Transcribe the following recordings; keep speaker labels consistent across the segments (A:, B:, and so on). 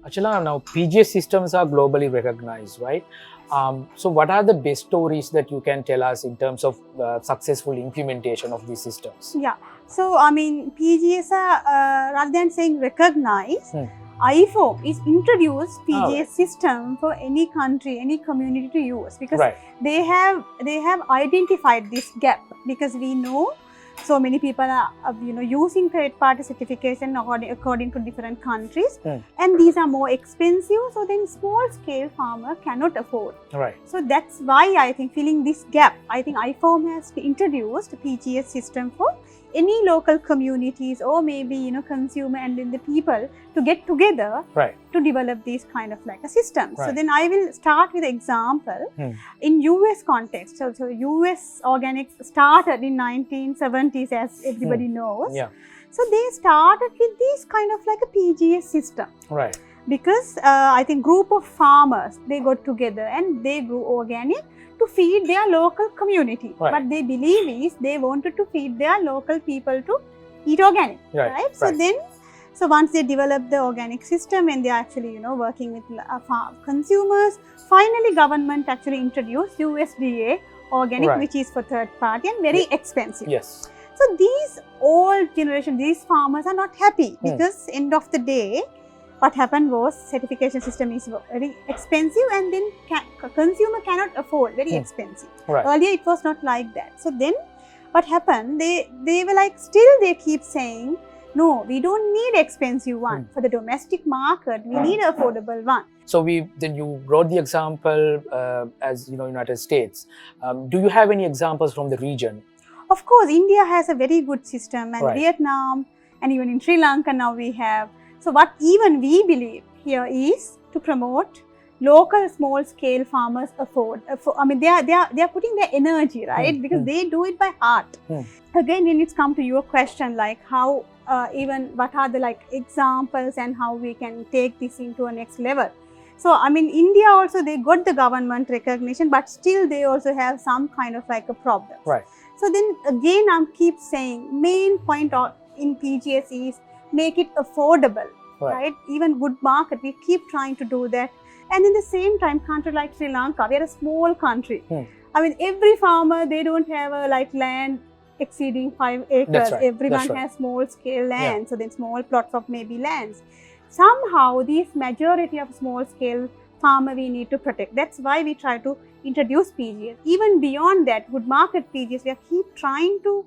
A: Achala, now PGS systems are globally recognized, right? So what are the best stories that you can tell us in terms of successful implementation of these systems?
B: Yeah, so I mean PGS rather than saying recognize, IFOM is introduced PGS system for any country, any community to use, because they have identified this gap, because we know so many people are using third-party certification according to different countries, and these are more expensive. So then small-scale farmer cannot afford. So that's why I think filling this gap, I think IFOM has introduced PGS system for any local communities, or maybe consumer and then the people to get together to develop these kind of like a system. So then I will start with an example in US context. So US organic started in 1970s, as everybody knows. So they started with this kind of like a PGS system. Because I think group of farmers, they got together and they grew organic to feed their local community. What they believe is they wanted to feed their local people to eat organic, So then, so once they developed the organic system and they are actually working with consumers, finally government actually introduced USDA organic, which is for third party and very expensive. So these old generation, these farmers are not happy, because end of the day, what happened was certification system is very expensive, and then consumer cannot afford, very expensive. Earlier it was not like that. So then what happened, they were like, still they keep saying, no, we don't need expensive one. For the domestic market, we need an affordable one.
A: So then you brought the example as United States. Do you have any examples from the region?
B: Of course, India has a very good system, and Vietnam, and even in Sri Lanka now we have. So what even we believe here is to promote local small-scale farmers afford. I mean, they are putting their energy, right? Because they do it by heart. Again, when it's come to your question, like how even what are the like examples and how we can take this into a next level. So I mean, India also, they got the government recognition, but still they also have some kind of like a problem. So then again, I keep saying main point in PGS is make it affordable, right? Even good market, we keep trying to do that. And in the same time, country like Sri Lanka, we are a small country. I mean, every farmer, they don't have a like land exceeding 5 acres. Everyone has small scale land. So then small plots of maybe lands. Somehow, these majority of small scale farmer we need to protect. That's why we try to introduce PGS. Even beyond that, good market PGS, we keep trying to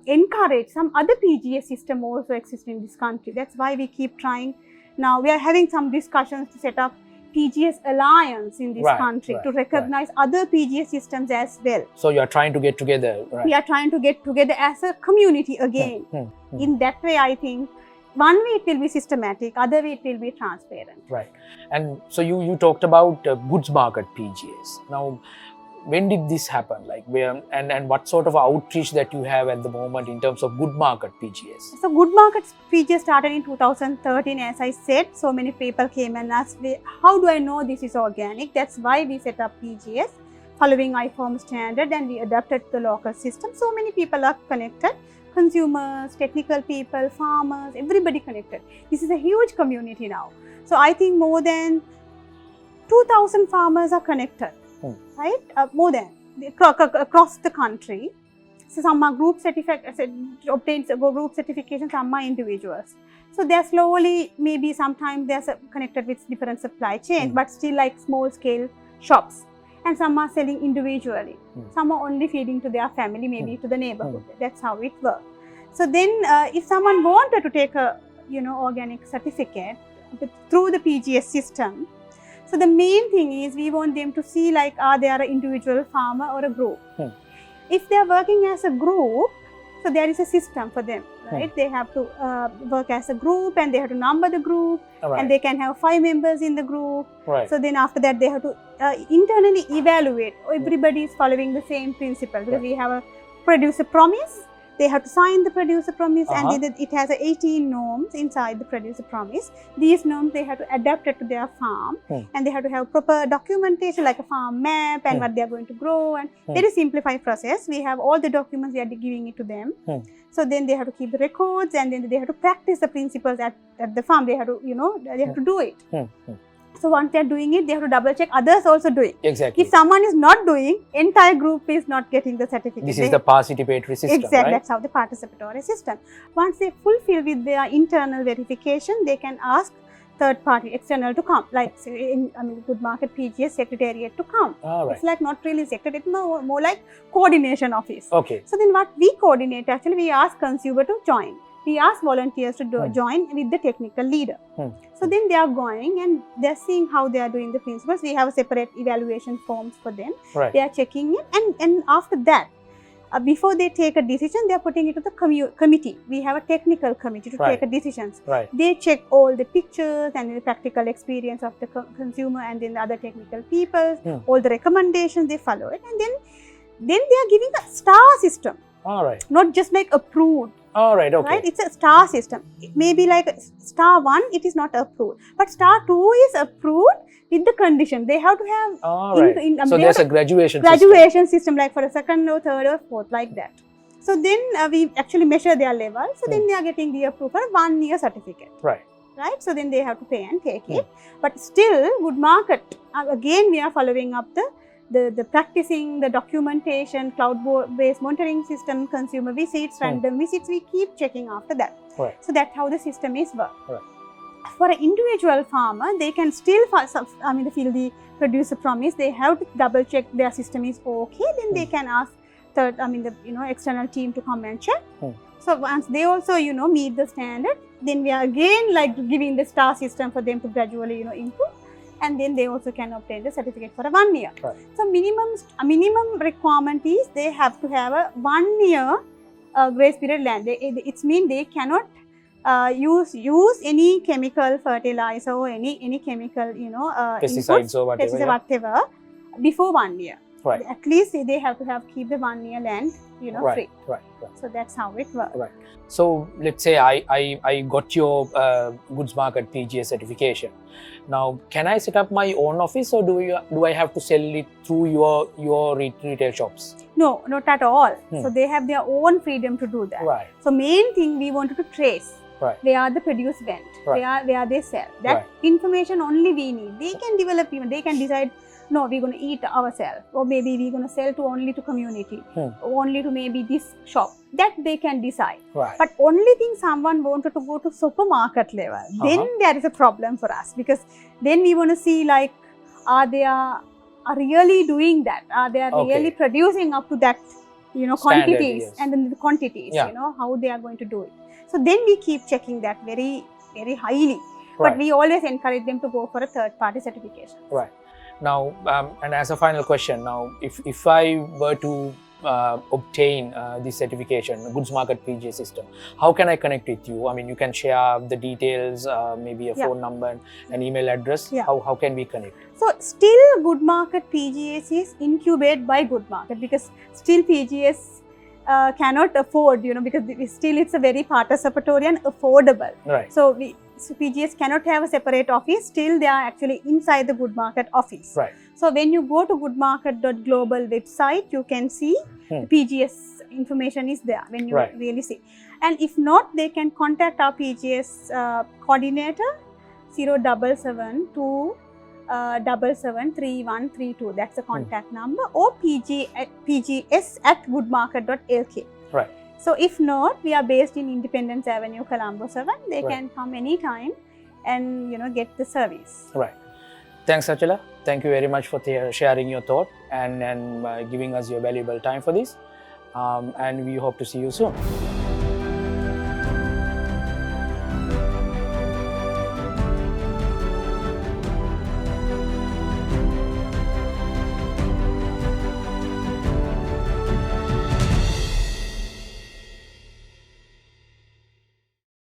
B: encourage some other PGS system also exist in this country. That's why we keep trying. Now we are having some discussions to set up PGS alliance in this country to recognize other PGS systems as well.
A: So you are trying to get together.
B: We are trying to get together as a community again. In that way, I think one way it will be systematic, other way it will be transparent.
A: And so you talked about goods market PGS. Now, when did this happen? Like where and what sort of outreach that you have at the moment in terms of good market PGS?
B: So good market PGS started in 2013, as I said. So many people came and asked me, how do I know this is organic? That's why we set up PGS following IFOM standard, and we adapted the local system. So many people are connected, consumers, technical people, farmers, everybody connected. This is a huge community now. So I think more than 2,000 farmers are connected. More than across the country. So some are group certified, obtained group certification, some are individuals. So they are slowly, maybe sometimes they are connected with different supply chains, but still like small scale shops. And some are selling individually. Some are only feeding to their family, maybe to the neighborhood. That's how it works. So then if someone wanted to take a organic certificate through the PGS system, so the main thing is we want them to see like, are they an individual farmer or a group? If they are working as a group, so there is a system for them, right? They have to work as a group, and they have to number the group, and they can have 5 members in the group. So then after that, they have to internally evaluate. Everybody is following the same principle, because we have a producer promise. they have to sign the producer promise, and then it has 18 norms inside the producer promise. These norms they have to adapt it to their farm, and they have to have proper documentation like a farm map and what they are going to grow, and very simplified process. We have all the documents, we are giving it to them. So then they have to keep the records, and then they have to practice the principles at the farm. They have to, they have to do it. So once they are doing it, they have to double check others also doing.
A: Exactly.
B: If someone is not doing, entire group is not getting the certificate.
A: This is the participatory system,
B: exactly,
A: right?
B: That's how the participatory system. Once they fulfill with their internal verification, they can ask third party external to come, like Good Market PGS Secretariat to come. It's like not really secretariat, more like coordination office.
A: Okay.
B: So then what we coordinate, actually we ask consumer to join. We ask volunteers to join with the technical leader. So then they are going and they are seeing how they are doing the principles. We have a separate evaluation forms for them. They are checking it, and after that, before they take a decision, they are putting it to the committee. We have a technical committee to take a decisions. They check all the pictures and the practical experience of the consumer and then the other technical people, all the recommendations, they follow it, and then they are giving a star system. Not just like approved.
A: Okay.
B: Right? It's a star system. Maybe like star 1, it is not approved. But star 2 is approved with the condition. They have to have...
A: so there's a graduation
B: system like for a second or third or fourth, like that. So then we actually measure their level. So then they are getting the approval for 1 year certificate.
A: Right.
B: So then they have to pay and take it. But still, Good Market, again we are following up the practicing, the documentation, cloud-based monitoring system, consumer visits, random visits, we keep checking after that. So that's how the system is work. For an individual farmer, they can still fill the producer promise. They have to double check their system is okay. Then they can ask the external team to come and check. So once they also meet the standard, then we are again like giving the star system for them to gradually improve. And then they also can obtain the certificate for a 1 year. So minimum requirement is they have to have a 1 year grace period land. It means they cannot use any chemical fertilizer or any chemical
A: pesticides or whatever,
B: before 1 year. At least they have to keep the 1 year land free. So that's how it works.
A: So let's say I got your Goods Market PGS certification. Now, can I set up my own office, or do I have to sell it through your retail shops?
B: No, not at all. So they have their own freedom to do that. So main thing we wanted to trace where the produce went, where they sell. That information only we need. They can develop, they can decide, no, we're going to eat ourselves, or maybe we're going to sell only to community, only to maybe this shop. That they can decide. But only thing someone wanted to go to supermarket level, then there is a problem for us, because then we want to see like, are they really doing that? Are they really producing up to that, quantities and then the quantities, how they are going to do it. So then we keep checking that very, very highly. But we always encourage them to go for a third party certification.
A: Now, and as a final question, now, if I were to obtain this certification, Goods Market PGS system, how can I connect with you? I mean, you can share the details, maybe a phone number, an email address. How can we connect?
B: So, still Good Market PGS is incubated by Good Market, because still PGS cannot afford, because still it's a very participatory and affordable. So PGS cannot have a separate office, still they are actually inside the Good Market office. So when you go to goodmarket.global website, you can see the PGS information is there when you really see. And if not, they can contact our PGS coordinator 077 773132. That's the contact number, or PGS at goodmarket.lk. So if not, we are based in Independence Avenue, Colombo 7. They can come anytime and get the service.
A: Thanks, Achala. Thank you very much for sharing your thought and giving us your valuable time for this. And we hope to see you soon.